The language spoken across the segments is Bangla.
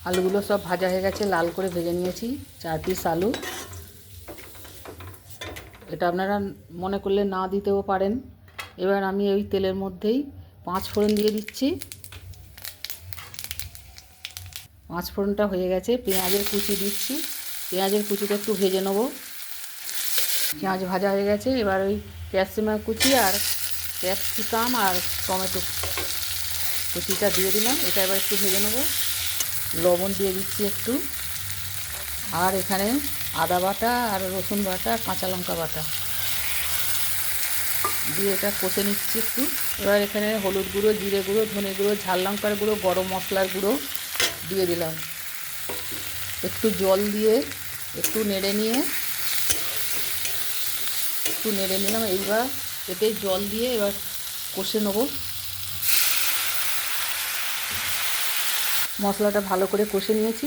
আলুগুলো সব ভাজা হয়ে গেছে, লাল করে ভেজে নিয়েছি 4 পিস আলু। এটা আপনারা মনে করলে না দিতেও পারেন। এবার আমি ওই তেলের মধ্যেই 5 ফোড়ন দিয়ে দিচ্ছি। 5 ফোড়নটা হয়ে গেছে, পেঁয়াজের কুচি দিচ্ছি। পেঁয়াজের কুচিটা একটু ভেজে নেব। পেঁয়াজ ভাজা হয়ে গেছে, এবার ওই ক্যাপসিকাম কুচি আর ক্যাপসিকাম আর টমেটো কুচিটা দিয়ে দিলাম। এটা এবার একটু ভেজে নেব। লবণ দিয়ে দিচ্ছি একটু, আর এখানে আদা বাটা আর রসুন বাটা, কাঁচা লঙ্কা বাটা দিয়ে এটা কষে নিচ্ছি একটু। এবার এখানে হলুদ গুঁড়ো, জিরে গুঁড়ো, ধনে গুঁড়ো, ঝাল লঙ্কার গুঁড়ো, গরম মশলার গুঁড়ো দিয়ে দিলাম। একটু জল দিয়ে একটু নেড়ে নিলাম। এইবার এতে জল দিয়ে এবার কষে নেব। মশলাটা ভালো করে কষে নিয়েছি।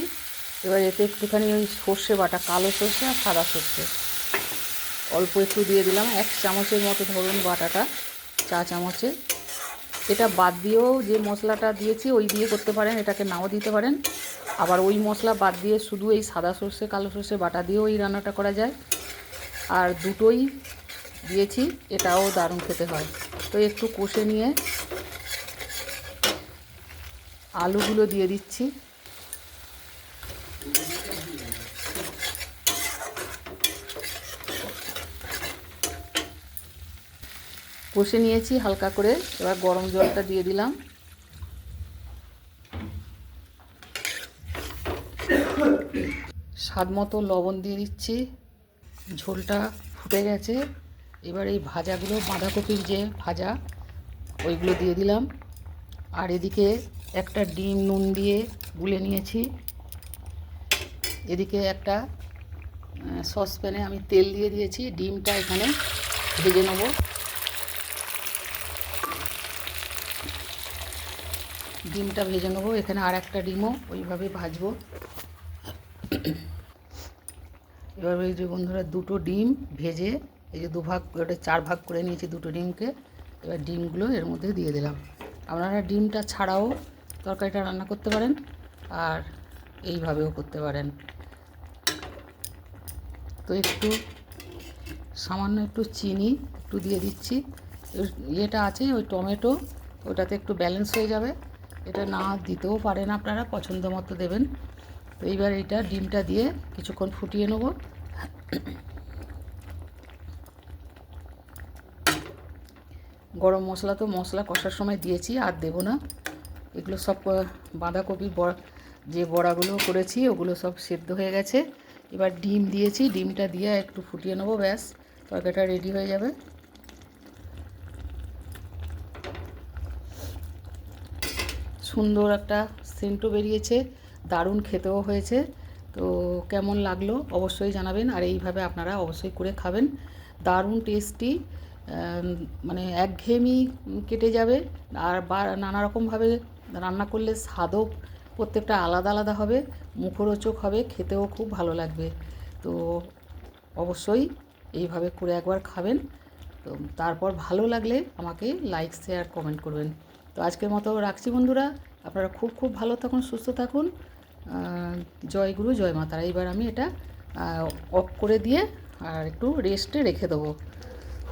এবার এতে একটুখানি ওই সর্ষে বাটা, কালো সর্ষে আর সাদা সর্ষে অল্প একটু দিয়ে দিলাম, 1 চামচের মতো ধরুন বাটাটা, চা চামচে। এটা বাদ দিয়েও যে মশলাটা দিয়েছি ওই দিয়ে করতে পারেন, এটাকে নাও দিতে পারেন। আবার ওই মশলা বাদ দিয়ে শুধু এই সাদা সর্ষে কালো সর্ষে বাটা দিয়েও এই রান্নাটা করা যায়। আর দুটোই দিয়েছি, এটাও দারুণ খেতে হয়। তো একটু কষে নিয়ে আলুগুলো দিয়ে দিচ্ছি। কষে নিয়েছি হালকা করে, এবার গরম জলটা দিয়ে দিলাম। স্বাদ মতো লবণ দিয়ে দিচ্ছি। ঝোলটা ফুটে গেছে, এবার এই ভাজাগুলো, বাঁধাকপির যে ভাজা ওইগুলো দিয়ে দিলাম। আর এদিকে একটা ডিম নুন দিয়ে গুলে নিয়েছি। এদিকে একটা সসপ্যানে আমি তেল দিয়ে দিয়েছি, ডিমটা এখানে ভেজে নেব। ডিমটা ভেজে নেবো, এখানে আর একটা ডিমও ওইভাবে ভাজবো। এবার এই যে বন্ধুরা, দুটো ডিম ভেজে এই যে দুভাগ, ওটা 4 ভাগ করে নিয়েছি দুটো ডিমকে। এবার ডিমগুলো এর মধ্যে দিয়ে দিলাম। আপনারা ডিমটা ছাড়াও তরকারিটা রান্না করতে পারেন, আর এইভাবেও করতে পারেন। তো একটু সামান্য একটু চিনি একটু দিয়ে দিচ্ছি। ইয়েটা আছে ওই টমেটো, ওটাতে একটু ব্যালেন্স হয়ে যাবে। এটা না দিতেও পারেন, আপনারা পছন্দ মতো দেবেন। তো এইবার এটা ডিমটা দিয়ে কিছুক্ষণ ফুটিয়ে নেব। গরম মশলা তো মশলা কষার সময় দিয়েছি, আর দেবো না। এগুলো সব বাঁধাকপি যে বড়াগুলো করেছি ওগুলো সব সেদ্ধ হয়ে গেছে। এবার ডিম দিয়েছি, ডিমটা দিয়ে একটু ফুটিয়ে নেবো, ব্যাস তরকারিটা রেডি হয়ে যাবে। সুন্দর একটা সেন্টও বেরিয়েছে, দারুণ খেতেও হয়েছে। তো কেমন লাগলো অবশ্যই জানাবেন, আর এইভাবে আপনারা অবশ্যই করে খাবেন। দারুণ টেস্টি, মানে একঘেয়েমি কেটে যাবে। আর নানা রকমভাবে রান্না করলে স্বাদও প্রত্যেকটা আলাদা আলাদা হবে, মুখরোচক হবে, খেতেও খুব ভালো লাগবে। তো অবশ্যই এইভাবে করে একবার খাবেন। তো তারপর ভালো লাগলে আমাকে লাইক, শেয়ার, কমেন্ট করবেন। তো আজকের মতো রাখছি বন্ধুরা, আপনারা খুব খুব ভালো থাকুন, সুস্থ থাকুন। জয় গুরু, জয় মা তারা। এবার আমি এটা অফ করে দিয়ে আর একটু রেস্টে রেখে দেবো।